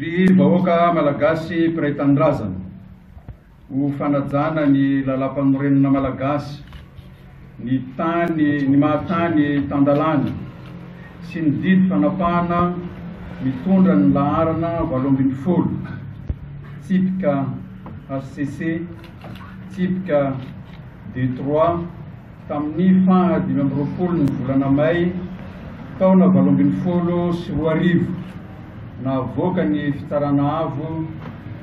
Ry vahoaka malagasy mpiray tanindrazana ho fanajana ny lalampamorenana malagasy ny mahatany tandalana sy ny didy fanapahana mitondra ny laharana 80 tsipika HCC tsipika D3 tamin'ny faha 20 ny volana May taona 2024 navoaka ny fitarana avo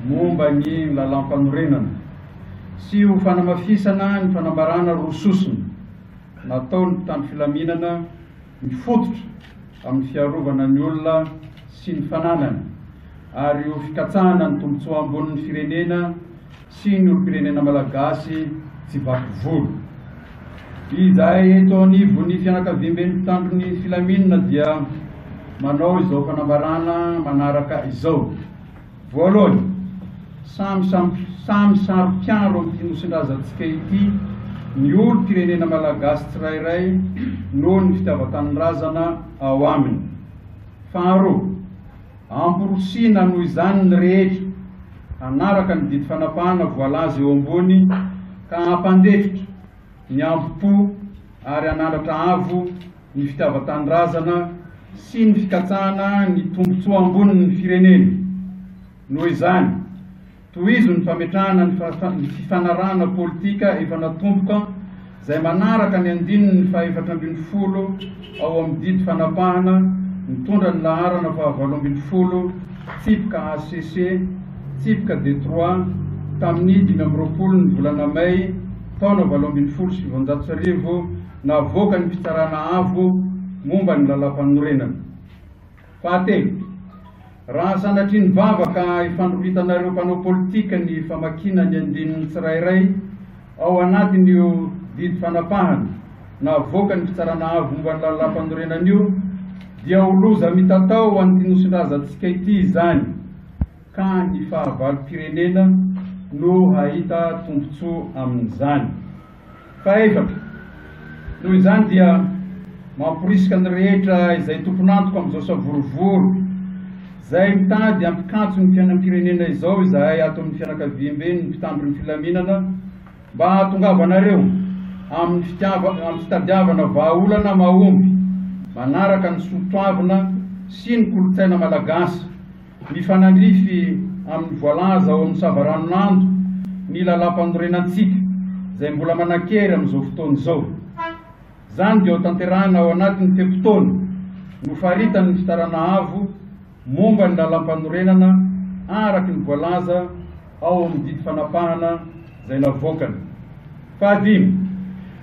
momba ny lalampanorenana sy ho fanamafisana ny fanambarana rososona nataony mpitandro filaminana mifototra amin'ny fiarovana ny olona sy ny fananana ary ho fikatsahana ny tombontsoa ambonin'ny firenena sy ny olo-pirenena malagasy tsy vaky volo. Izay eto anivon'ny fianakaviam-ben'ny mpitandro ny filaminana dia manao izao fanambarana manaraka izao. Voalohany, samy sary piaro amin'ny finosin-drazantsika ity ny olo-pirenena malagasy tsirairay noho ny fitiavan-tanindrazana ao aminy. Faharoa, amporosina noho izany ny rehetra anaraka ny didy fanapahana voalaza eo ambony ka hampandefitra ny ampo ary anandratra avo ny fitiavan-tanindrazana sy ny fikatsahana ny tombontsoa ambonin'ny firenena. Noho izany, tohizo ny fametrahana ny fifanarahana politika efa natomboka izay manaraka ny andininy 412 ao amin'ny didy fanapahana mitondra ny laharana 80 tsipika HCC tsipika D3 tamin'ny 20 ny volana May taona 2024 navoaka ny fitsarana avo momba ny lalampanorenana. Fahatelo, raha sanatry ny vavaka ifandroritanareo mpanao politika ny famakina ny andininy tsirairay ao anatin'io didy fanapahana navoaka ny fitsarana avo momba ny lalampanorenana io dia ho loza mitatao ho an'ny tinosin-drazantsika ity izany ka ny fahavalo-pirenena no hahita tombontsoa amin'izany. Fahaefatra, noho izany dia mamporisika ny rehetra izay tompon'antoka amin'izao savorovoro izay mitady ampikantso ny fiainam-pirenena izao izay ato amin'ny fianakaviam-ben'ny mpitandro ny filaminana mba hahatongavanareo amin'ny fitadiavana vahaolana mahomby manaraka ny sotoavina sy ny kolotsaina malagasy, ny fanandrify amin'ny voalaza ao amin'ny savaranon'ando ny lalampanorenantsika izay mbola manan-kery amin'izao fotoana izao. Zany dia ho tanterahana ao anatin'ny tempotona no faritany ny fitarana avo momba ny lalampanorenana araky ny voalaza ao amin'ny didy fanapahana izay navoakany. Fahadimy,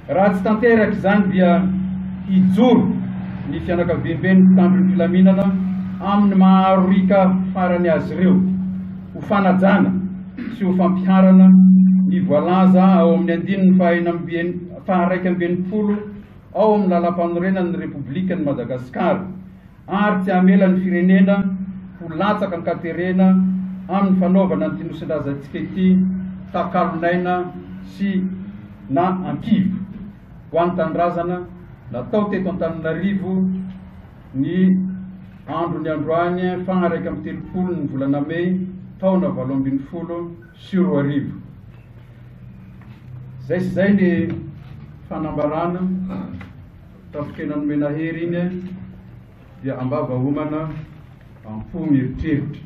raha tsy tanteraky izany dia hijoro ny fianakaviam-ben'ny mpitandro ny filaminana amin'ny maharorika farany azy ireo ho fanajana sy ho fampiharana ny voalaza ao amin'ny andininy 120 ao amin'ny lalampanorenana ny Repoblikan'i Madagasikara ary tsy hamela ny firenena ho latsaka ny katerena amin'ny fanaovana ny tinosin-drazantsika ity takalonaina sy na ankivo. Ho an'ny tanindrazana natao teto Antananarivo ny andro ny androany faha 1 ny volana May taona 2024. Zay sy zay ny fanambarana tafikena nomena hery iny dia ambava homana ampo mieritreritra.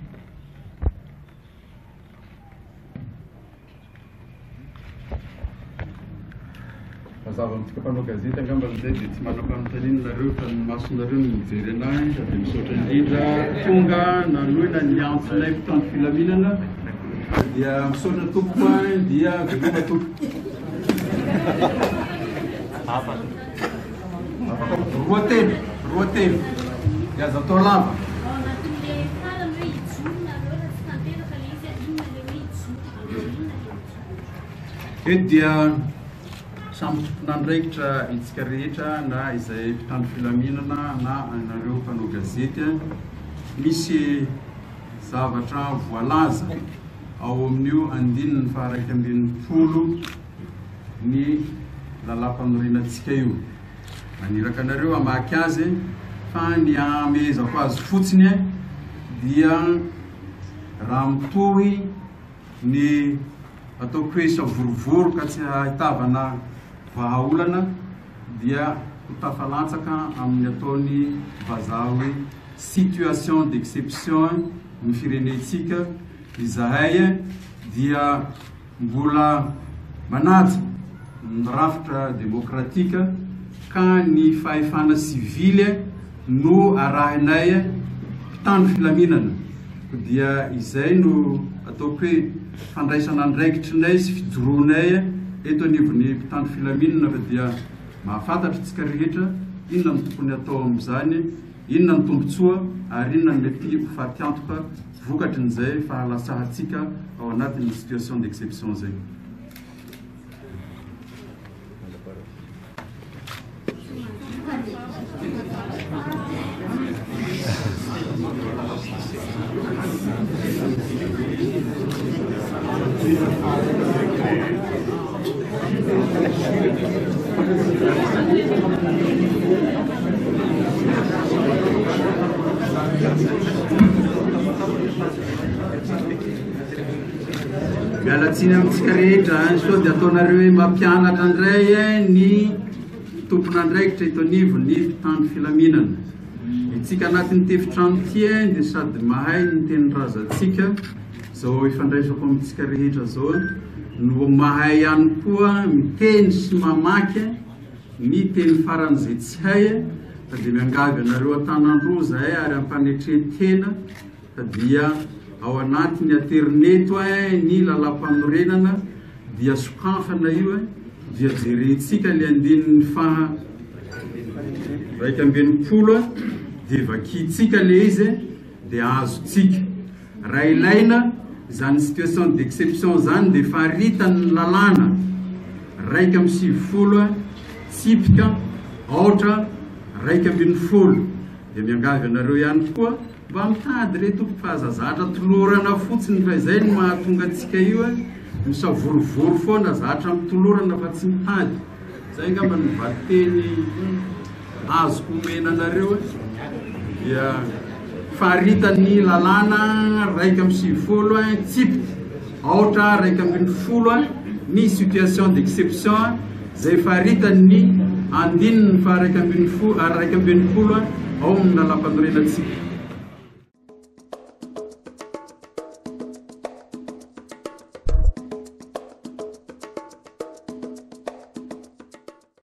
Mazava amintsika mpanao gazety angamba zay dia tsy manam-panontanianareo fa ny masonareo ny mijery anahy sady misaotra indrindra tonga nanoina ny antsonay mpitandro filaminana dia misaotra tompo dia veloma tompo. Roa telo dia aza atao lava. Eto dia samy tompon'andraikitra itsika rehetra na izay mpitandro filaminana na anareo mpanao gazety misy zavatra voalaza ao amin'io andininy faha 120 ny lalampanorenantsika io. Maniraka anareo hamaky azy fa ny amezako azy fotsiny dia raha mitohy ny ataoko hoe savorovoro ka tsy ahitavana vahaolana dia ho tafalatsaka amin'ny ataony vazaha hoe situation d'exception ny firenetsika izahay dia mbola manaja ny rafitra demokratika ka ny fahefana sivily no arahinay mpitandro filaminana dia izay no ataoko hoe fandraisana andraikitrinay sy fijoroanay eto anivon'ny mpitandro filaminana fa dia mahafantatra tsika rehetra inona ny tokony atao amin'izany, inona ny tombontsoa ary inona ny mety ho fatiantoka vokatrin'izay fahalasahantsika ao anatin'ny situation d'exception zay. Mialatsiny amintsika rehetra sao dia ataonareo hoe mampianatra andray ny tompon'andraikitra eto anivon'ny mpitandro filaminana. Itsika anatin'ny tefitrano ity dia sady mahay ny teny razantsika zao ifandraisako amintsika rehetra zao no mahay ihany koa miteny sy mamaky ny teny faran'izay tsy hay fa dia miangavy anareo an-tanandroa zahay ary ampanetretena fa dia ao anatin'ny internet ny lalam-panorenana dia sokafana io dia jerentsika le andinin'ny faha 20 dia vakitsika le izy dia azotsika raha ilaina zany situation d'exception zany dia faritany lalàna 1.20 tsipika aotra 1.20 dia miangavy anareo ihany koa mba mitady reto fahazazatra tolorana fotsiny fa izay no mahatonga antsika io misavorovoro foana zatra mitolorana fa tsy mitady zay ngamba ny vateny azoko omena anareo dia faritany lalàna 1.20 tsipika aotra 1.20 ny situation d'exception zay faritany ny andininy fa 1.20 ao amin'ny lalam-panorenatsika.